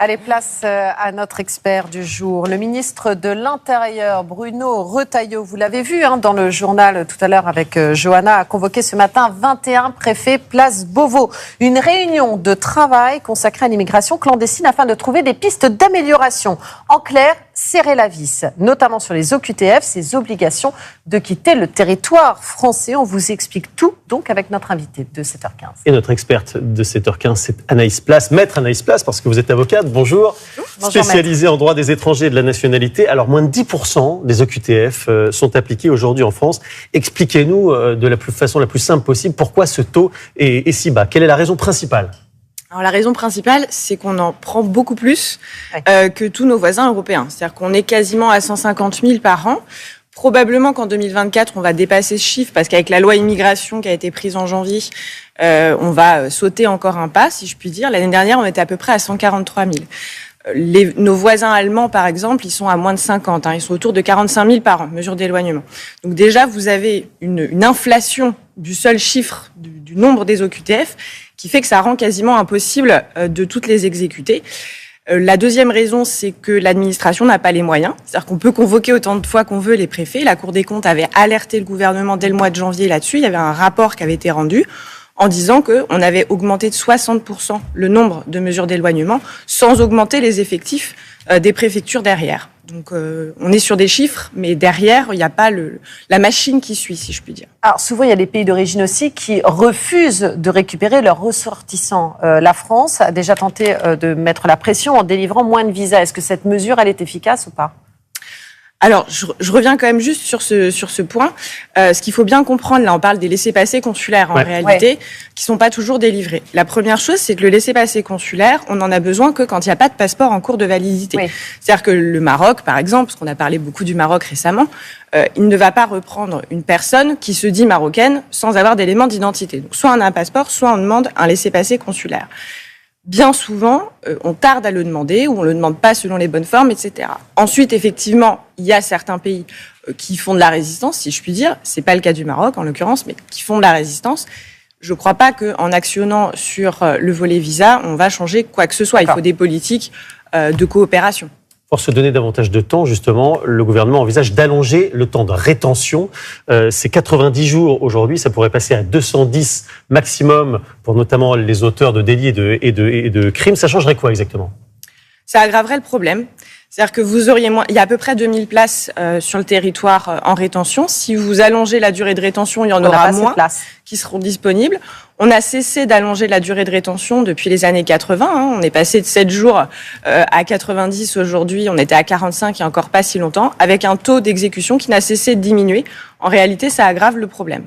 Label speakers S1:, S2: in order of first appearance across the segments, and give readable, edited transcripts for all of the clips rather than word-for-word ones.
S1: Allez, place à notre expert du jour, le ministre de l'Intérieur, Bruno Retailleau. Vous l'avez vu dans le journal tout à l'heure avec Johanna, a convoqué ce matin 21 préfets place Beauvau. Une réunion de travail consacrée à l'immigration clandestine afin de trouver des pistes d'amélioration. En clair, serrer la vis, notamment sur les OQTF, ces obligations de quitter le territoire français. On vous explique tout, donc, avec notre invité de 7h15.
S2: Et notre experte de 7h15, c'est Anaïs Place, maître Anaïs Place, parce que vous êtes avocate. Bonjour.
S1: Bonjour,
S2: spécialisée en droit des étrangers et de la nationalité. Alors, moins de 10% des OQTF sont appliqués aujourd'hui en France. Expliquez-nous de la façon la plus simple possible pourquoi ce taux est si bas. Quelle est la raison principale ?
S3: Alors la raison principale, c'est qu'on en prend beaucoup plus que tous nos voisins européens. C'est-à-dire qu'on est quasiment à 150 000 par an. Probablement qu'en 2024, on va dépasser ce chiffre parce qu'avec la loi immigration qui a été prise en janvier, on va sauter encore un pas, si je puis dire. L'année dernière, on était à peu près à 143 000. Nos voisins allemands, par exemple, ils sont à moins de 50. Ils sont autour de 45 000 par an, mesure d'éloignement. Donc déjà, vous avez une inflation du seul chiffre du nombre des OQTF qui fait que ça rend quasiment impossible de toutes les exécuter. La deuxième raison, c'est que l'administration n'a pas les moyens. C'est-à-dire qu'on peut convoquer autant de fois qu'on veut les préfets. La Cour des comptes avait alerté le gouvernement dès le mois de janvier là-dessus. Il y avait un rapport qui avait été rendu en disant qu'on avait augmenté de 60% le nombre de mesures d'éloignement sans augmenter les effectifs des préfectures derrière. Donc on est sur des chiffres, mais derrière, il n'y a pas la machine qui suit, si je puis dire.
S1: Alors souvent, il y a des pays d'origine aussi qui refusent de récupérer leurs ressortissants. La France a déjà tenté de mettre la pression en délivrant moins de visas. Est-ce que cette mesure, elle est efficace ou pas ?
S3: Alors, je reviens quand même juste sur ce point. Ce qu'il faut bien comprendre, là, on parle des laissez-passer consulaires, en réalité, qui sont pas toujours délivrés. La première chose, c'est que le laissez-passer consulaire, on en a besoin que quand il n'y a pas de passeport en cours de validité. Oui. C'est-à-dire que le Maroc, par exemple, parce qu'on a parlé beaucoup du Maroc récemment, il ne va pas reprendre une personne qui se dit marocaine sans avoir d'éléments d'identité. Donc, soit on a un passeport, soit on demande un laissez-passer consulaire. Bien souvent, on tarde à le demander ou on le demande pas selon les bonnes formes, etc. Ensuite, effectivement, il y a certains pays qui font de la résistance, si je puis dire. C'est pas le cas du Maroc, en l'occurrence, mais qui font de la résistance. Je crois pas qu'en actionnant sur le volet visa, on va changer quoi que ce soit. Il faut des politiques de coopération.
S2: Pour se donner davantage de temps, justement, le gouvernement envisage d'allonger le temps de rétention. C'est 90 jours aujourd'hui, ça pourrait passer à 210 maximum pour notamment les auteurs de délits et de crimes. Ça changerait quoi exactement ?
S3: Ça aggraverait le problème. C'est-à-dire que vous auriez il y a à peu près 2000 places sur le territoire en rétention. Si vous allongez la durée de rétention, il y en aura moins qui seront disponibles. On a cessé d'allonger la durée de rétention depuis les années 80. On est passé de 7 jours à 90 aujourd'hui. On était à 45 il n'y a encore pas si longtemps, avec un taux d'exécution qui n'a cessé de diminuer. En réalité, ça aggrave le problème.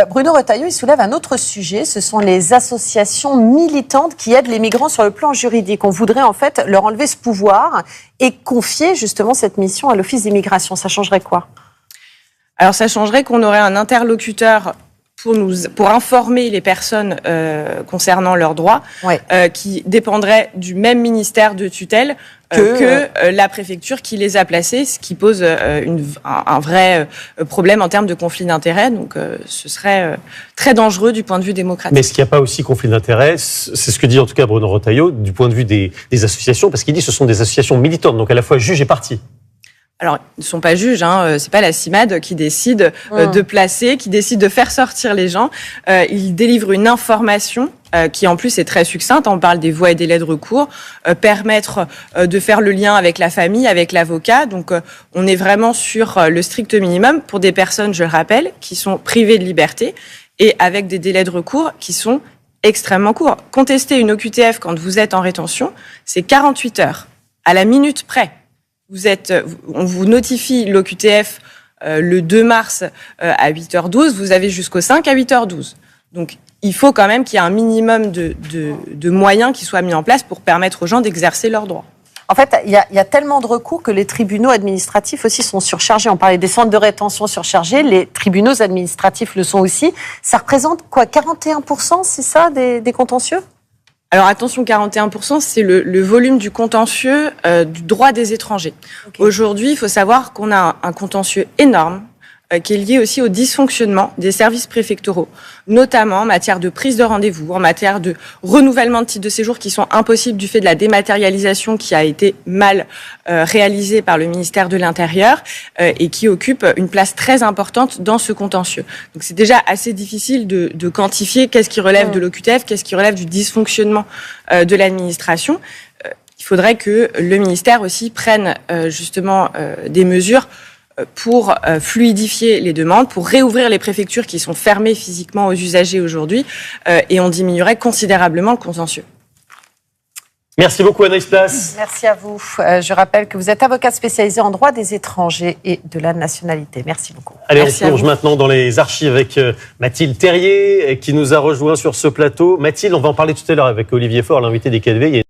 S1: Bruno Retailleau, il soulève un autre sujet, ce sont les associations militantes qui aident les migrants sur le plan juridique. On voudrait en fait leur enlever ce pouvoir et confier justement cette mission à l'Office d'immigration. Ça changerait quoi ?
S3: Alors ça changerait qu'on aurait un interlocuteur pour informer les personnes concernant leurs droits, qui dépendrait du même ministère de tutelle que la préfecture qui les a placés, ce qui pose un vrai problème en termes de conflit d'intérêts. Donc ce serait très dangereux du point de vue démocratique.
S2: Mais est-ce qu'il n'y a pas aussi conflit d'intérêts ? C'est ce que dit en tout cas Bruno Retailleau, du point de vue des associations, parce qu'il dit que ce sont des associations militantes, donc à la fois juges et parties.
S3: Alors, ils ne sont pas juges, c'est pas la CIMAD qui décide de placer, qui décide de faire sortir les gens. Ils délivrent une information qui en plus est très succincte. On parle des voies et délais de recours, permettre de faire le lien avec la famille, avec l'avocat. Donc, on est vraiment sur le strict minimum pour des personnes, je le rappelle, qui sont privées de liberté et avec des délais de recours qui sont extrêmement courts. Contester une OQTF quand vous êtes en rétention, c'est 48 heures, à la minute près. On vous notifie l'OQTF le 2 mars à 8h12, vous avez jusqu'au 5 à 8h12. Donc, il faut quand même qu'il y ait un minimum de moyens qui soient mis en place pour permettre aux gens d'exercer leurs droits.
S1: En fait, il y a tellement de recours que les tribunaux administratifs aussi sont surchargés. On parlait des centres de rétention surchargés, les tribunaux administratifs le sont aussi. Ça représente quoi, 41%, c'est ça, des contentieux ?
S3: Alors attention, 41%, c'est le volume du contentieux du droit des étrangers. Okay. Aujourd'hui, il faut savoir qu'on a un contentieux énorme qui est lié aussi au dysfonctionnement des services préfectoraux, notamment en matière de prise de rendez-vous, en matière de renouvellement de titres de séjour qui sont impossibles du fait de la dématérialisation qui a été mal réalisée par le ministère de l'Intérieur et qui occupe une place très importante dans ce contentieux. Donc c'est déjà assez difficile de quantifier qu'est-ce qui relève de l'OQTF, qu'est-ce qui relève du dysfonctionnement de l'administration. Il faudrait que le ministère aussi prenne justement des mesures pour fluidifier les demandes, pour réouvrir les préfectures qui sont fermées physiquement aux usagers aujourd'hui, et on diminuerait considérablement le contentieux.
S2: Merci beaucoup Anaïs Place.
S1: Merci à vous. Je rappelle que vous êtes avocate spécialisée en droit des étrangers et de la nationalité. Merci beaucoup.
S2: Allez,
S3: Merci
S2: on plonge maintenant dans les archives avec Mathilde Terrier qui nous a rejoint sur ce plateau. Mathilde, on va en parler tout à l'heure avec Olivier Faure, l'invité des 4V.